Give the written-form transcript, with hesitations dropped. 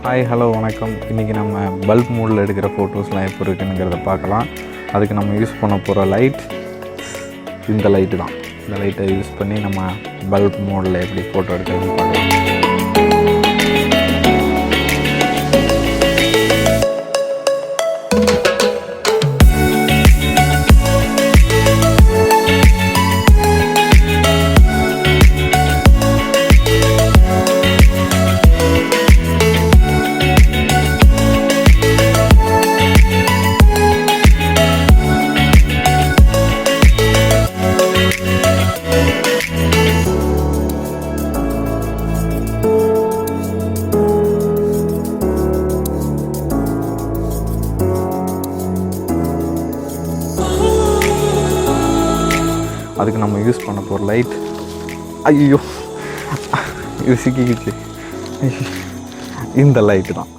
Hi hello வணக்கம். இன்றைக்கி நம்ம பல்ப் மோடில் எடுக்கிற ஃபோட்டோஸ்லாம் எப்போ இருக்குங்கிறத பார்க்கலாம். அதுக்கு நம்ம யூஸ் பண்ண போகிற லைட் இந்த லைட்டு தான். இந்த லைட்டை யூஸ் பண்ணி நம்ம பல்ப் மோடில் எப்படி ஃபோட்டோ எடுக்கிறதுன்னு பார்க்கலாம். அதுக்கு நம்ம யூஸ் பண்ண போகிற லைட், ஐயோ இது சிக்கிக்கிச்சு, இந்த லைட்டு தான்.